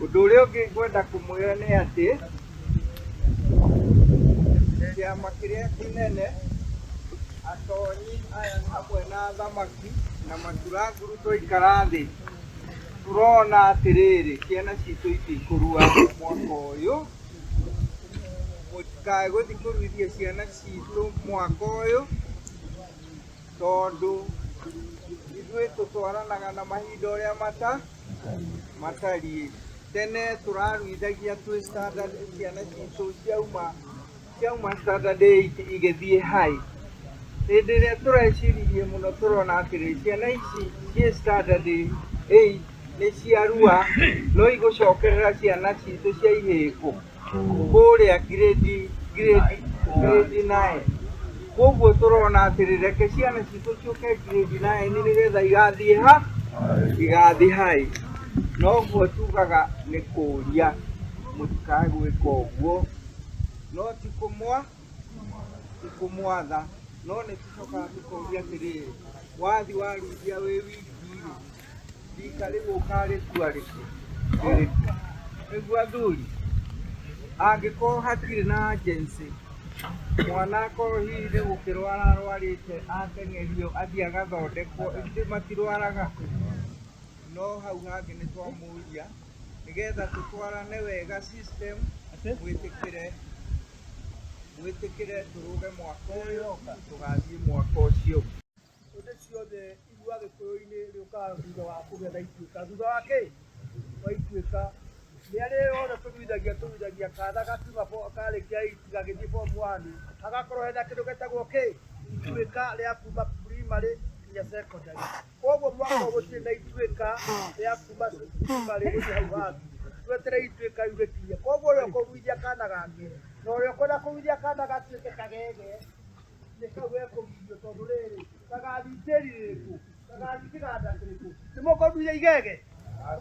Ũndũ ũrĩa ũngĩ ngwenda kũmwĩra nĩ atĩ kĩama kĩrĩa kĩnene, atonyi aya hamwe na thamaki na maturanguru twaikara thĩ, tũrona atĩrĩrĩ, ciana citũ itikũrua mwaka ũyũ. Mũtikae gũthiĩ kũruithia ciana citũ mwaka ũyũ, tondũ ithuĩ tũtwaranaga na mahinda ũrĩa matariĩ. Tene tũraruithagia twĩ standard, ciana citũ ciauma standard 8 igĩthiĩ high. Hĩndĩ ĩrĩa tũreciririe mũno tũrona atĩrĩrĩ, ciana ici ciĩ standard 8 nĩ ciarua, no igũcokerera ciana citũ cia ihĩngũ kũrĩa grade 9. Koguo tũrona atĩrĩrĩ, reke ciana citũ ciũke grade 9 nĩgetha igathiĩ high. Noguo tugaga nĩ kũria, mũtikae gwĩka ũguo, no ti kũmwatha, no nĩ tũcokaga tũkoria atĩrĩrĩ, wathi waruithia wĩ wiki-rĩ, rika rĩu ũkarĩtua rĩkũ? Nĩguo athuri, angĩkorwo hatirĩ na agency, mwana akorwo hihi nĩ gũkĩrwara arwarĩte ateng'erio athiĩ agathondekwo, ĩndĩ matirwaraga. No hau hangĩ nĩ twamũria nĩgetha tũtwarane wega system, mwĩtĩkĩre tũrũge mwaka ũyũ, tũgathiĩ mwaka ũcio. Ũndũ ciothe IRUA Gĩkũyũ-inĩ rĩũkaga thutha wa kũgetha ituĩka. Thutha wa kĩ? Wa ituĩka. Rĩrĩa rĩothe tũruithagia kana gakiuma karĩkia 8 gagĩthiĩ form 1, hagakorwo hena kĩndũ getagwo kĩ? Ituĩka rĩa kuma primary nginya secondary. Koguo mwaka ũyũ gũtirĩ na ituĩka rĩa kuma primary gũthiĩ hau hangĩ. Twetereire ituĩka rĩu rĩkinye. Koguo ũrĩa ũkũruithia kana gake, na ũrĩa ũkwenda kũruithia kana gatuĩke kagege, nĩ kau ekũruithio, tondũ rĩrĩ, gagathiĩ tĩri rĩrĩkũ, gagathiĩ kĩganda kĩrĩkũ, nĩ mũkũruithia igege?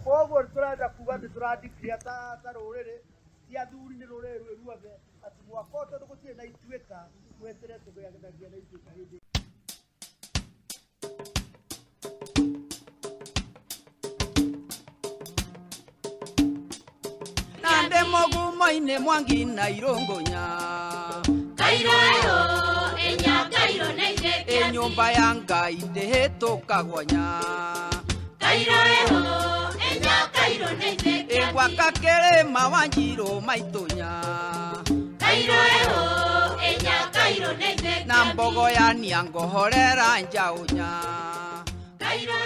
Koguo tũrenda kuga atĩ tũra-declare ta rũrĩrĩ, ti athuri, nĩ rũrĩrĩ rwĩ ruothe, atĩ mwaka ũyũ tondũ gũtirĩ na ituĩka, twetereire tũgethagia na ituĩka hĩndĩ. Nande mogumo-inĩ Mwangi na Irũngũnya, Kairũ ĩyo enya Kairũ nĩ ithĩkia, nyũmba ya Ngai ndĩhĩtũkagwo nya. Kairũ ĩyo enya Kairũ nĩ ithĩkia, Gwaka kĩrĩma Wanjirũ maitũ nya. Kairũ ĩyo enya Kairũ nĩ ithĩkia, na mbogo ya Niango horera njaũ nya. Kairũ